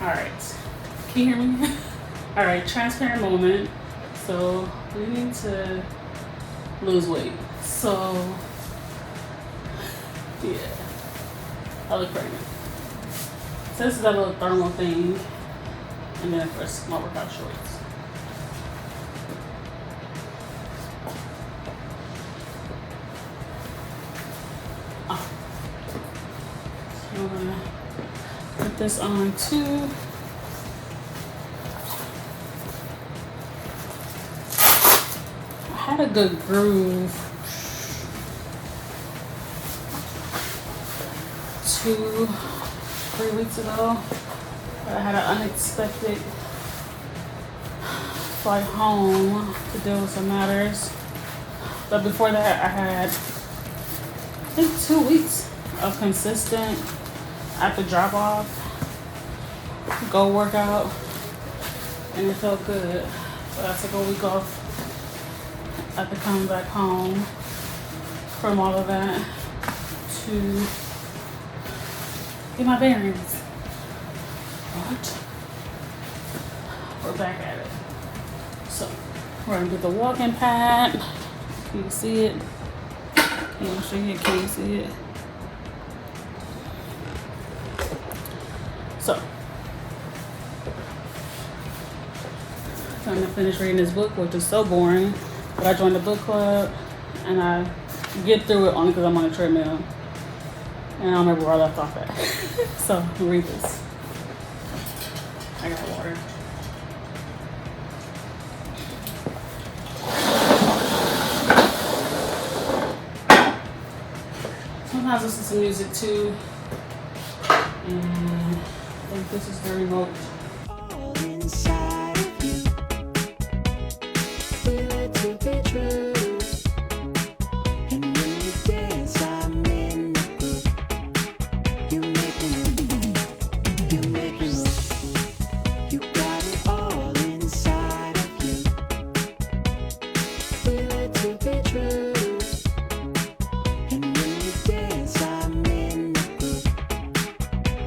Alright. Can you hear me? Alright, transparent moment. So we need to lose weight. So yeah. I look pregnant. So this is that little thermal thing. And then first my workout shorts. So I'm gonna put this on too. I had a good groove 2-3 weeks ago. I had an unexpected flight home to deal with some matters. But before that, I had, I think, 2 weeks of consistent after drop off, go work out, and it felt good. So I took a week off after coming back home from all of that to get my bearings. But we're back at it. So we're gonna get the walking pad. Can you see it? Can you show you? Can you see it? So I'm gonna finish reading this book, which is so boring. But I joined the book club and I get through it only because I'm on a treadmill. And I don't remember where I left off at. So I'm gonna read this. I got water. Sometimes I listen to music too. And I think this is the remote. All inside of you. Feel it to be true. And when you dance, I'm in the groove. You make me move. You make me move. You got it all inside of you. Feel it to be true. And when you dance, I'm in the groove.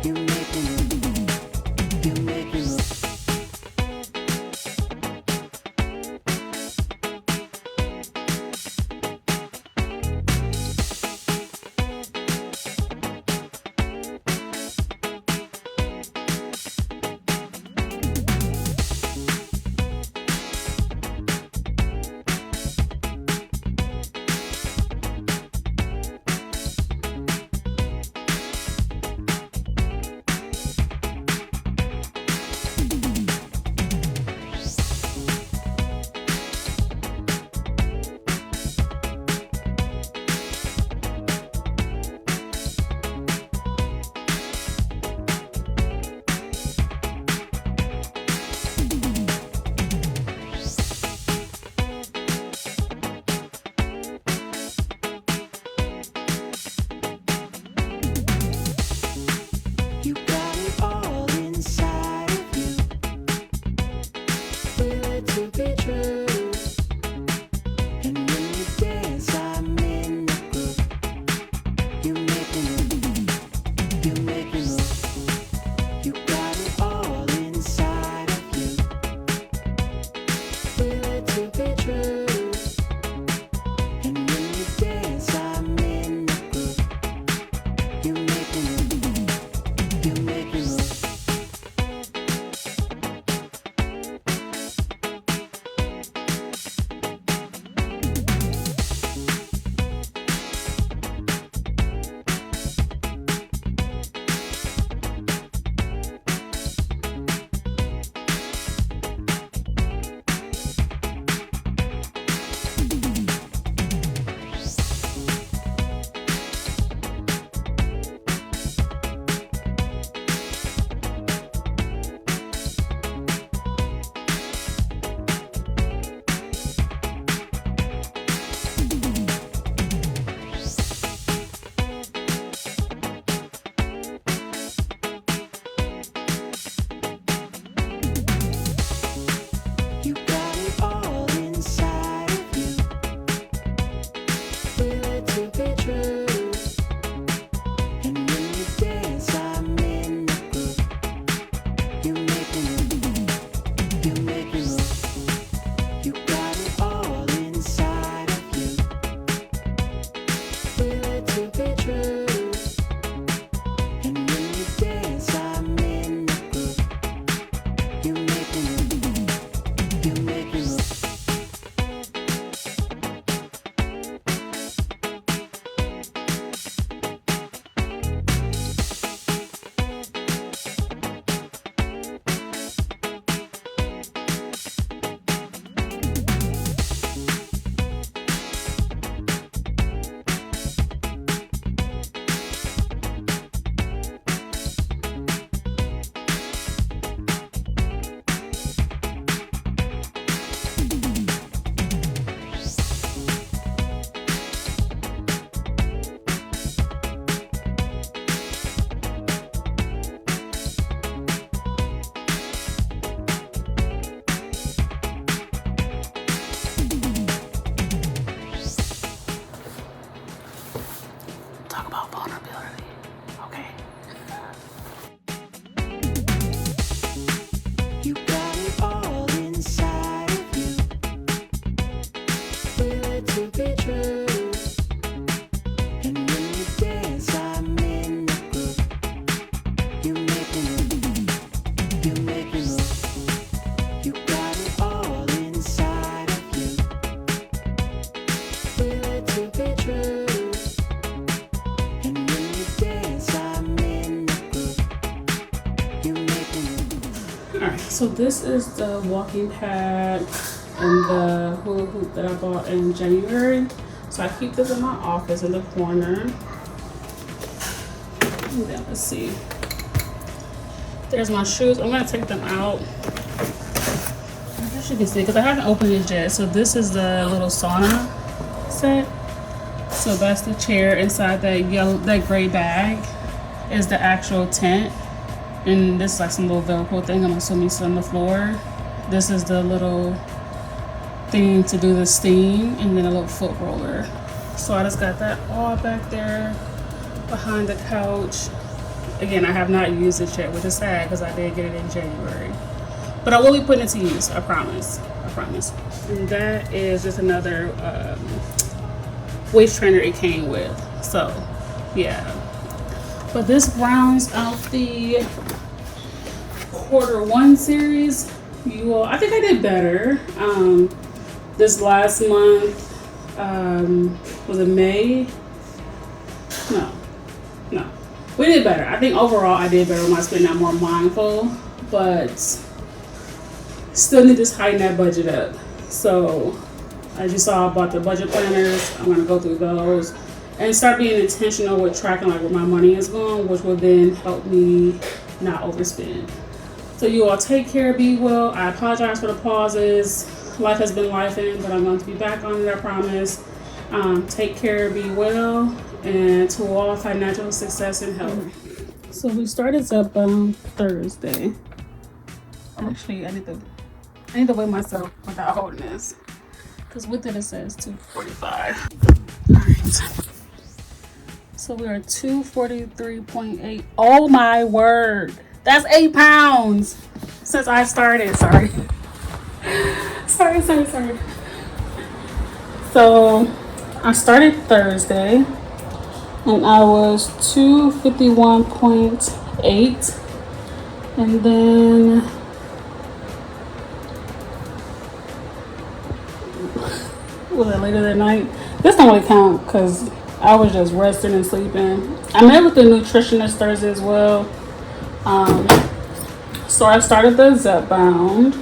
You make me move. You make me move. So this is the walking pad and the hula hoop that I bought in January. So I keep this in my office in the corner. And then let's see. There's my shoes. I'm gonna take them out. I guess you can see because I haven't opened it yet. So this is the little sauna set. So that's the chair. Inside that gray bag is the actual tent. And this is like some little Velcro thing. I'm assuming it's on the floor. This is the little thing to do the steam, and then a little foot roller. So I just got that all back there behind the couch. Again, I have not used it yet, which is sad because I did get it in January. But I will be putting it to use, I promise. I promise. And that is just another waist trainer it came with. So, yeah. But this rounds out the Q1 series. I think I did better. This last month, was it May? No. We did better. I think overall I did better with my spending. I'm more mindful, but still need to tighten that budget up. So, as you saw, I bought the budget planners. I'm gonna go through those and start being intentional with tracking like where my money is going, which will then help me not overspend. So you all take care, be well. I apologize for the pauses. Life has been lifing, but I'm going to be back on it, I promise. Take care, be well, and to all financial success and health. So we started Zepbound Thursday. Actually, I need to weigh myself without holding this, because with it says 245. All right. So we are 243.8. Oh my word. That's 8 pounds since I started. Sorry. So I started Thursday and I was 251.8. And then was it later that night? This don't really count because I was just resting and sleeping. I met with the nutritionist Thursday as well. So I started the Zepbound.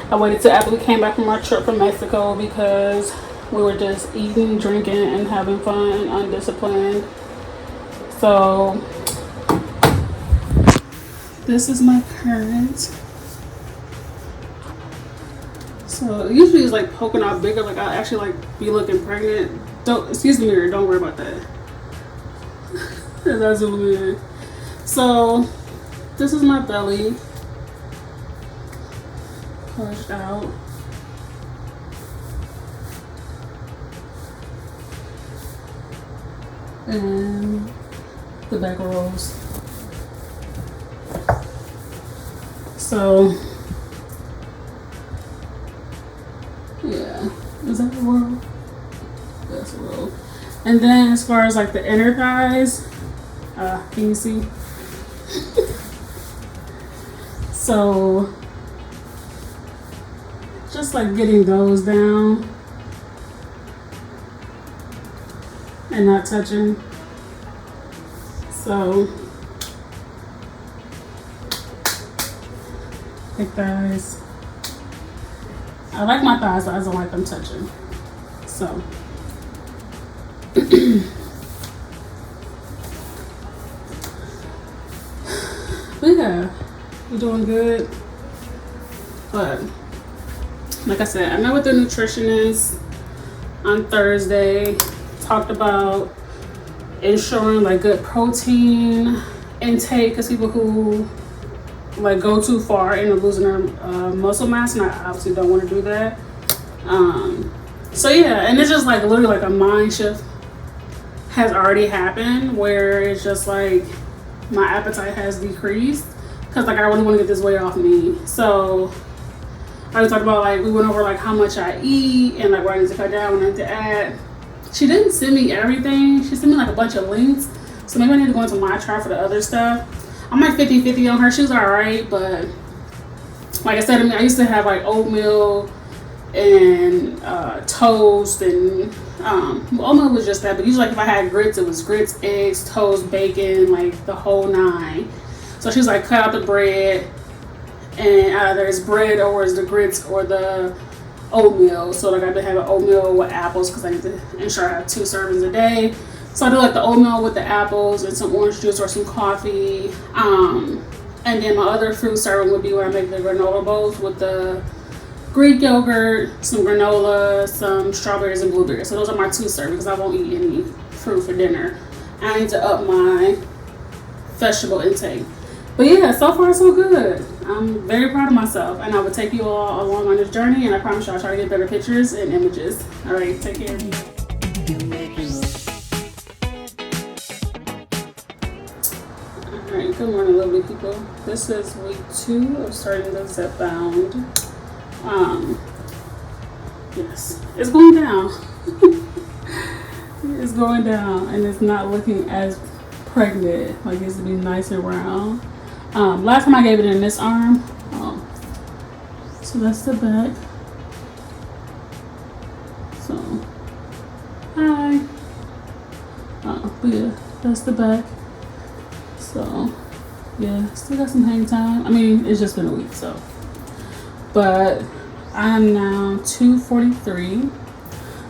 I waited till after we came back from our trip from Mexico because we were just eating, drinking, and having fun and undisciplined. So this is my current. So usually it's like poking out bigger, like I actually like be looking pregnant. Excuse me, mirror, don't worry about that. That's zoom in. So this is my belly pushed out. And the back rolls. So yeah, is that the roll? That's the roll. And then as far as like the inner thighs, can you see? So just like getting those down and not touching. So big thighs. I like my thighs, but I don't like them touching. So but yeah, we're doing good. But like I said, I met with the nutritionist on Thursday. Talked about ensuring like good protein intake because people who like go too far end up losing their muscle mass, and I obviously don't want to do that. So yeah, and it's just like literally like a mind shift has already happened where it's just like my appetite has decreased because like I really want to get this weight off me. So I was talking about like we went over like how much I eat and like what I need to cut down, what I need to add. She didn't send me everything. She sent me like a bunch of links. So maybe I need to go into my chart for the other stuff. I'm like 50-50 on her. She was alright, but like I said, I used to have like oatmeal and toast and oatmeal was just that, but usually like if I had grits, it was grits, eggs, toast, bacon, like the whole nine. So she was like cut out the bread and either it's bread or it's the grits or the oatmeal. So like I've been having oatmeal with apples because I need to ensure I have 2 servings a day. So I do like the oatmeal with the apples and some orange juice or some coffee. And then my other fruit serving would be when I make the granola bowls with the Greek yogurt, some granola, some strawberries and blueberries. So those are my 2 servings because I won't eat any fruit for dinner. I need to up my vegetable intake. But yeah, so far so good. I'm very proud of myself, and I will take you all along on this journey, and I promise you I'll try to get better pictures and images. All right, take care. Alright, good morning, lovely people. This is week 2 of starting the Zepbound. Yes, it's going down. It's going down, and it's not looking as pregnant. Like it used to be nice and round. Last time I gave it in this arm. So that's the back. So, hi. But yeah, that's the back. So, yeah, still got some hang time. I mean, it's just been a week, so. But I am now 243.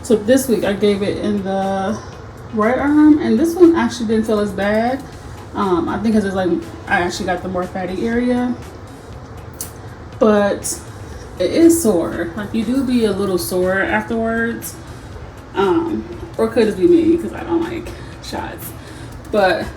So this week I gave it in the right arm, and this one actually didn't feel as bad. I think because it's like I actually got the more fatty area, but it is sore. Like you do be a little sore afterwards, or could it be me because I don't like shots, but.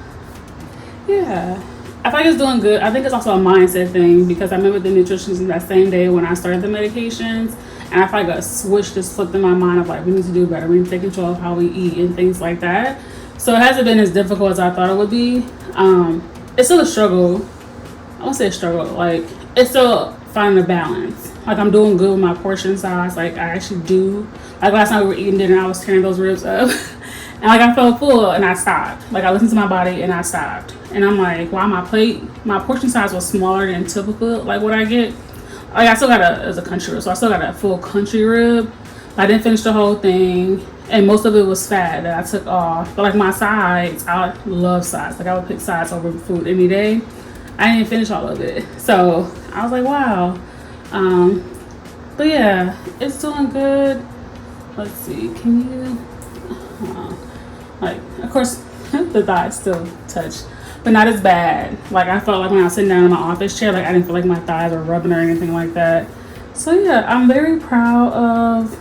Yeah, I feel like it's doing good. I think it's also a mindset thing because I remember the nutritionist that same day when I started the medications, and I feel like a switch just flipped in my mind of like, we need to do better. We need to take control of how we eat and things like that. So it hasn't been as difficult as I thought it would be. It's still a struggle. I won't say a struggle. Like, it's still finding a balance. Like, I'm doing good with my portion size. Like, I actually do. Like, last night we were eating dinner, I was tearing those ribs up. And like I felt full and I stopped. Like I listened to my body and I stopped. And I'm like, wow, my portion size was smaller than typical. Like what I get, like I still got as a country rib, so I still got a full country rib. I didn't finish the whole thing, and most of it was fat that I took off. But like my sides, I love sides. Like I would pick sides over food any day. I didn't finish all of it, so I was like, wow. But yeah, it's doing good. Let's see, can you? Like, of course, the thighs still touch, but not as bad. Like, I felt like when I was sitting down in my office chair, like, I didn't feel like my thighs were rubbing or anything like that. So, yeah, I'm very proud of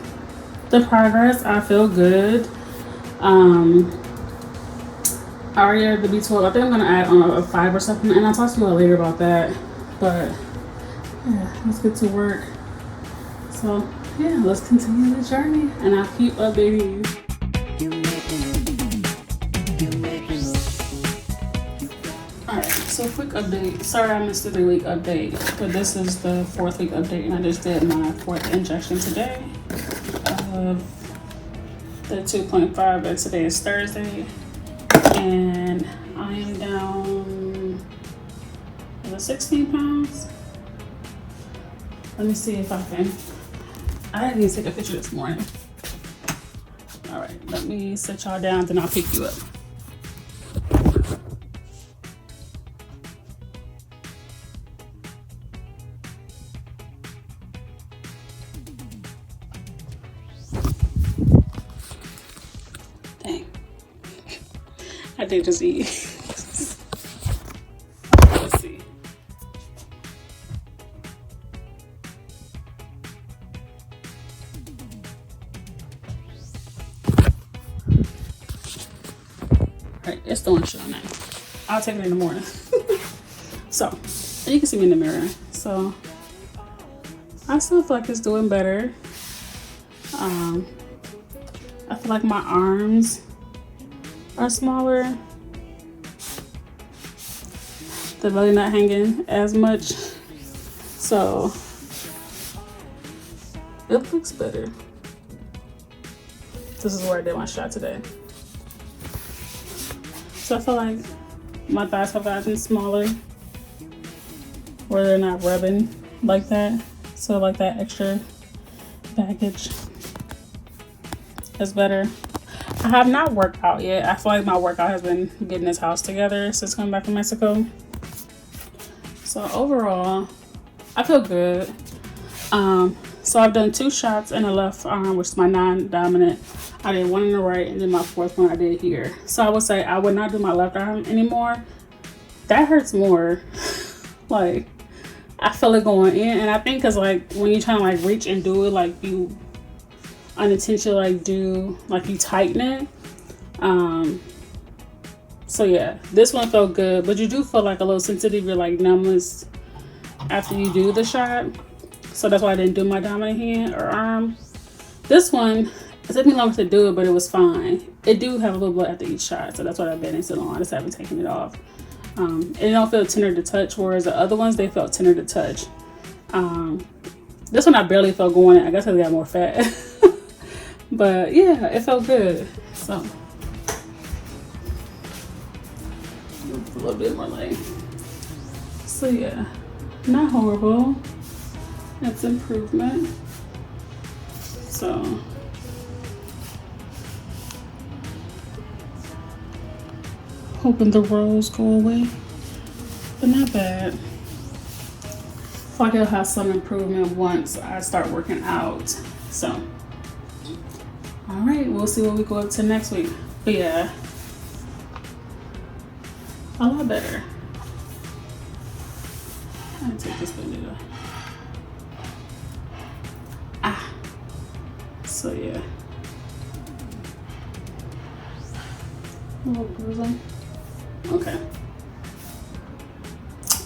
the progress. I feel good. I already had the B12. I think I'm going to add on a fiber supplement, and I'll talk to you all later about that. But, yeah, let's get to work. So, yeah, let's continue the journey, and I'll keep updating you. Alright, so quick update. Sorry I missed the 3-week update, but this is the 4th week update, and I just did my 4th injection today of the 2.5, and today is Thursday, and I am down 16 pounds. Let me see if I can. I didn't even take a picture this morning. Alright, let me sit y'all down, then I'll pick you up. Dang. I did just eat. Let's see. Alright, it's throwing shit on that. I'll take it in the morning. So, you can see me in the mirror. So, I still feel like it's doing better. I feel like my arms are smaller. The belly not hanging as much. So, it looks better. This is where I did my shot today. So I feel like my thighs have gotten smaller, where they're not rubbing like that. So like that extra baggage is better. I have not worked out yet. I feel like my workout has been getting this house together since coming back from Mexico. So overall, I feel good. So I've done 2 shots in the left arm, which is my non-dominant. I did 1 in the right, and then my 4th one I did here. So I would say I would not do my left arm anymore. That hurts more. Like, I feel it going in, and I think because like when you're trying to like reach and do it, like you unintentionally like do, like you tighten it. So yeah, this one felt good, but you do feel like a little sensitive, you're like numbness after you do the shot. So that's why I didn't do my dominant hand or arm. This one, it took me longer to do it, but it was fine. It do have a little blood after each shot, so that's why I've been in so long. I just haven't taken it off. And it don't feel tender to touch, whereas the other ones, they felt tender to touch. This one I barely felt going in. I guess I got more fat. But yeah, it felt good. So a little bit more like. So yeah, not horrible. That's improvement. So hoping the rolls go away, but not bad. I feel like it'll have some improvement once I start working out. So, all right, we'll see what we go up to next week. But yeah, a lot better. I'm gonna take this banana. So yeah. A little bruising. Okay.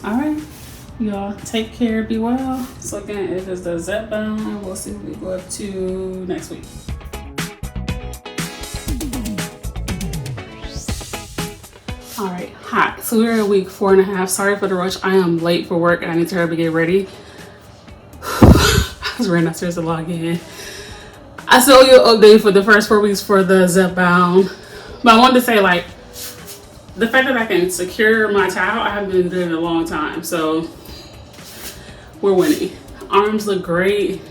All right. Y'all take care, be well. So again, it is the Zepbound. We'll see what we go up to next week. All right, hot. So we're at week 4.5. Sorry for the rush. I am late for work and I need to hurry to get ready. I was running upstairs to log in. I saw you an update for the first 4 weeks for the Zepbound. But I wanted to say, like, the fact that I can secure my towel, I haven't been doing it in a long time. So we're winning. Arms look great.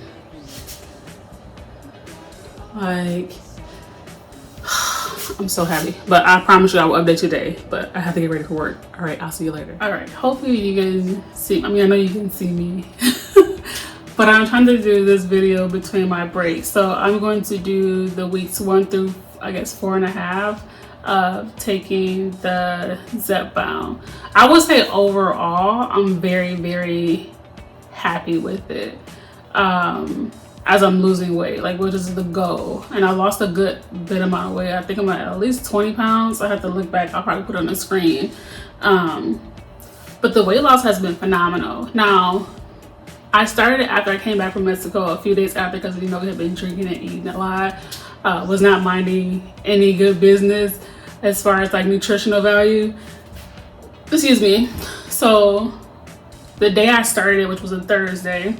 Like, I'm so happy. But I promise you I will update today. But I have to get ready for work. All right, I'll see you later. All right, hopefully you can see. I mean, I know you can see me. But I'm trying to do this video between my breaks. So I'm going to do the weeks 1 through, I guess, 4.5 of taking the Zepbound. I would say overall, I'm very, very happy with it. As I'm losing weight, like, which is the goal. And I lost a good bit amount of weight. I think I'm at least 20 pounds. I have to look back. I'll probably put it on the screen. But the weight loss has been phenomenal. Now, I started it after I came back from Mexico, a few days after, because, you know, we had been drinking and eating a lot. Was not minding any good business as far as like nutritional value. Excuse me. So the day I started, which was a Thursday,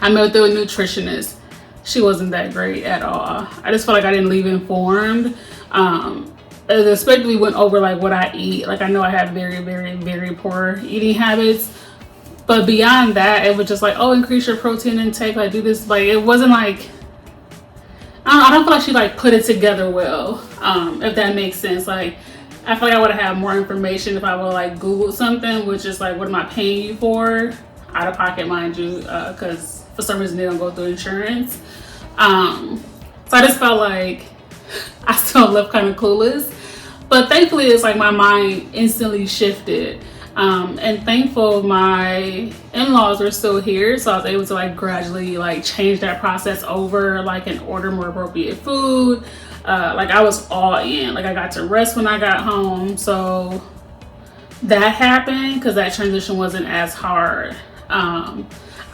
I met with a nutritionist. She wasn't that great at all. I just felt like I didn't leave informed. Especially we went over like what I eat. Like, I know I have very, very, very poor eating habits. But beyond that, it was just like, oh, increase your protein intake, like do this. Like, it wasn't like, I don't feel like she like put it together well, if that makes sense. Like, I feel like I would have had more information if I would like Google something, which is like, what am I paying you for? Out of pocket, mind you, because for some reason they don't go through insurance. So I just felt like I still left kind of clueless. But thankfully, it's like my mind instantly shifted. And thankful my in-laws were still here, so I was able to like gradually like change that process over, like, and order more appropriate food. Like, I was all in. Like, I got to rest when I got home, so that happened because that transition wasn't as hard. I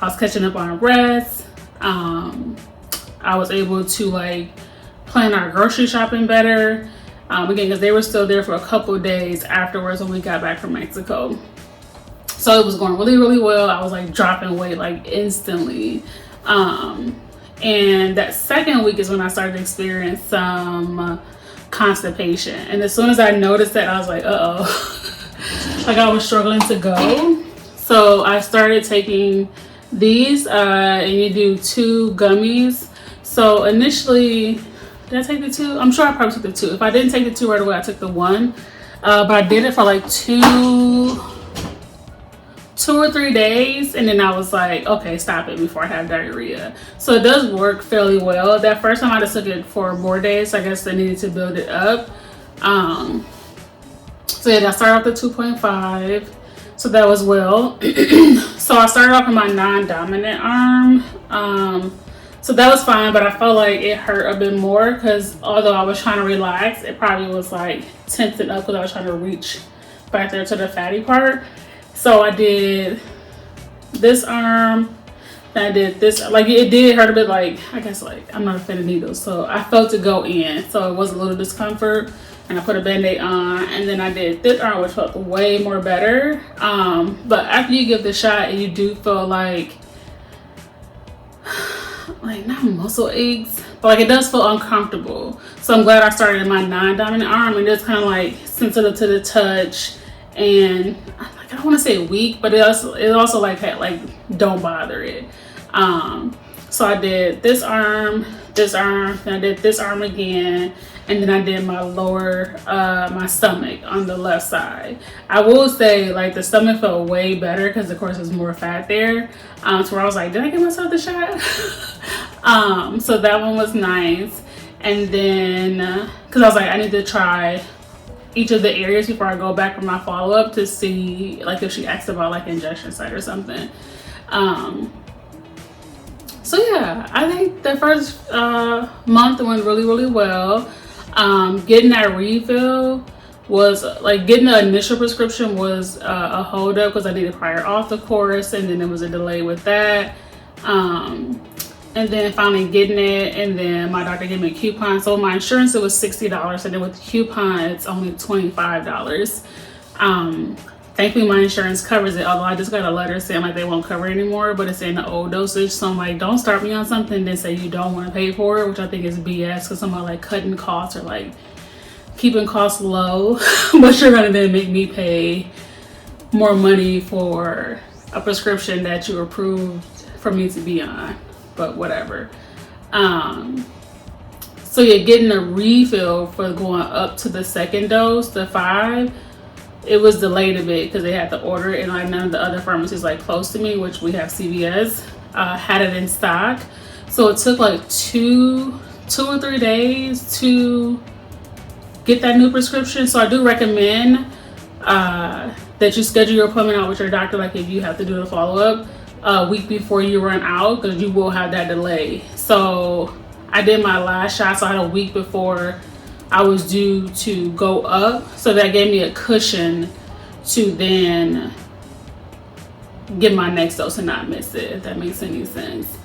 was catching up on rest. I was able to like plan our grocery shopping better. Again, because they were still there for a couple of days afterwards when we got back from Mexico. So it was going really, really well. I was like dropping weight like instantly. And that second week is when I started to experience some constipation. And as soon as I noticed that, I was like, uh-oh. Like, I was struggling to go. So I started taking these, and you do 2 gummies. So initially, did I take the 2? I'm sure I probably took the 2. If I didn't take the 2 right away, I took the 1. But I did it for like two 2 or 3 days, and then I was like, okay, stop it before I have diarrhea. So it does work fairly well. That first time I just took it for more days. I guess I needed to build it up. So yeah, I started off at 2.5. So that was well. So I started off with my non-dominant arm. So that was fine, but I felt like it hurt a bit more because although I was trying to relax, it probably was like tensing up because I was trying to reach back there to the fatty part. So I did this arm, then I did this. Like it did hurt a bit. Like I guess like I'm not a fan of needles, so I felt it go in. So it was a little discomfort, and I put a band-aid on, and then I did this arm, which felt way more better. But after you give the shot, you do feel like not muscle aches, but like it does feel uncomfortable. So I'm glad I started my non-dominant arm, and it's kind of like sensitive to the touch, and like I don't want to say weak, but it also like don't bother it. So I did this arm, then I did this arm again, and then I did my lower, my stomach on the left side. I will say like the stomach felt way better because of course there's more fat there. So where I was like, did I give myself the shot? So that one was nice. And then, cause I was like, I need to try each of the areas before I go back for my follow-up to see like if she asked about like injection site or something. So yeah, I think the first month went really, really well. Getting that refill was like getting the initial prescription was a hold up because I needed prior auth, of course, and then there was a delay with that. And then finally getting it, and then my doctor gave me a coupon. So my insurance, it was $60, and then with the coupon, it's only $25. Thankfully, my insurance covers it, although I just got a letter saying like they won't cover it anymore, but it's in the old dosage. So I'm like, don't start me on something then say you don't want to pay for it, which I think is BS because I'm like cutting costs or like keeping costs low, but you're gonna then make me pay more money for a prescription that you approved for me to be on, but whatever. So yeah, getting a refill for going up to the second dose, the 5, it was delayed a bit because they had to order it, and like none of the other pharmacies like close to me, which we have CVS, had it in stock. So it took like two or 3 days to get that new prescription. So I do recommend that you schedule your appointment out with your doctor, like if you have to do a follow-up a week before you run out, because you will have that delay. So I did my last shot, so I had a week before I was due to go up, so that gave me a cushion to then get my next dose and not miss it, if that makes any sense.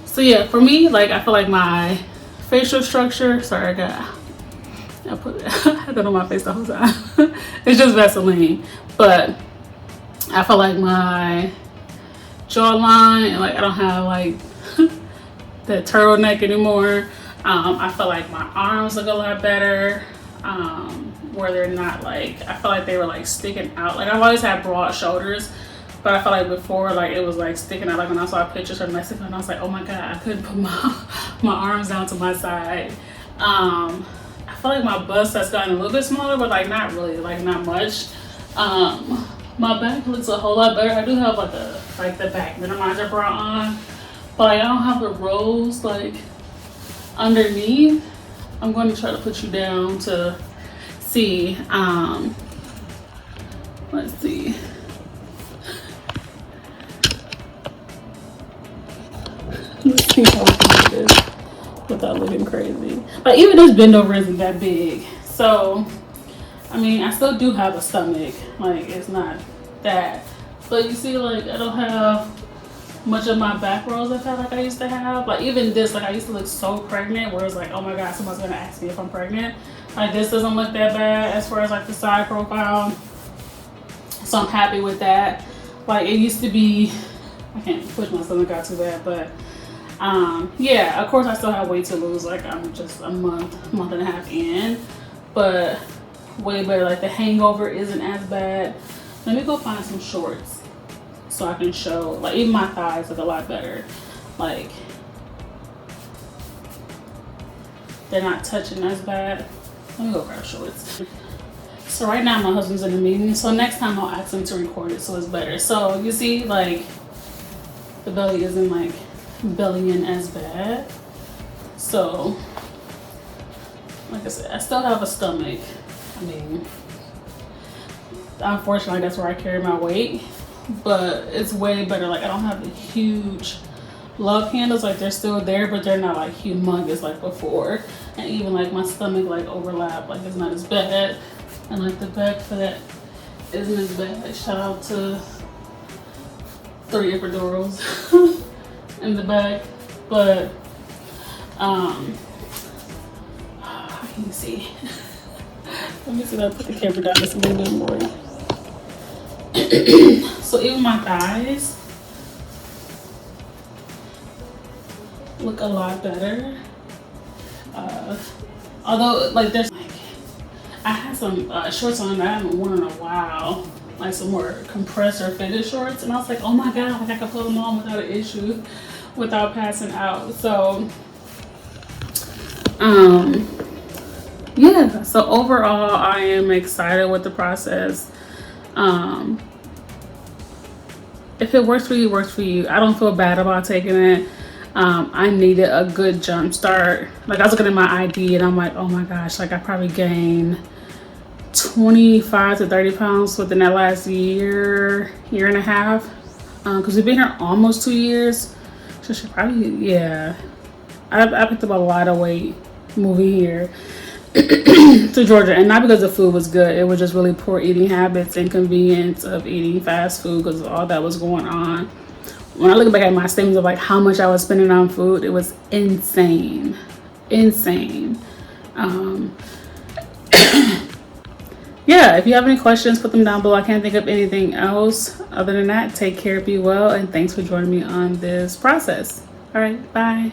So yeah, for me, like I feel like my facial structure, sorry, I put it, I had that on my face the whole time. It's just Vaseline, but I feel like my jawline, and like I don't have like that turtleneck anymore. I feel like my arms look a lot better, where they're not like, I feel like they were like sticking out. Like I've always had broad shoulders, but I feel like before, like it was like sticking out. Like when I saw pictures from Mexico, and I was like, oh my God, I couldn't put my arms down to my side. I feel like my bust has gotten a little bit smaller, but like not really, like not much. My back looks a whole lot better. I do have like the back minimizer bra on, but like, I don't have the rolls like underneath. I'm going to try to put you down to see. Let's see. Let's see how we can do this without looking crazy. But even this bend over isn't that big, so I mean, I still do have a stomach. Like it's not that, but you see, like I don't have much of my back rolls I've had like I used to have. Like even this, like I used to look so pregnant, where it's like, oh my God, someone's gonna ask me if I'm pregnant. Like this doesn't look that bad as far as like the side profile, so I'm happy with that. Like it used to be, I can't push my stomach out too bad, but yeah, of course I still have weight to lose. Like I'm just a month and a half in, but way better. Like the hangover isn't as bad. Let me go find some shorts so I can show, like even my thighs look a lot better. Like they're not touching as bad. Let me go grab shorts. So right now my husband's in a meeting, so next time I'll ask him to record it so it's better. So you see, like, the belly isn't like bellying as bad. So like I said, I still have a stomach. I mean, unfortunately that's where I carry my weight, but it's way better. Like, I don't have the huge love handles, like they're still there, but they're not like humongous like before. And even like my stomach like overlap, like it's not as bad. And like the back fat isn't as bad. Shout out to 3 epidurals in the back. But how can you see? Let me see if I put the camera down just a little bit more. So even my thighs look a lot better. Although like there's like, I had some shorts on that I haven't worn in a while, like some more compressed or fitted shorts, and I was like, oh my god, like I could put them on without an issue, without passing out. So yeah, so overall I am excited with the process. If it works for you, it works for you. I don't feel bad about taking it. I needed a good jump start. Like, I was looking at my ID and I'm like, oh my gosh, like I probably gained 25 to 30 pounds within that last year and a half. Because we've been here almost 2 years. So she probably, yeah. I picked up a lot of weight moving here to Georgia. And not because the food was good. It was just really poor eating habits and convenience of eating fast food because all that was going on. When I look back at my statements of like how much I was spending on food, it was insane. Yeah, if you have any questions, put them down below. I can't think of anything else. Other than that, take care, be well, and thanks for joining me on this process. All right, bye.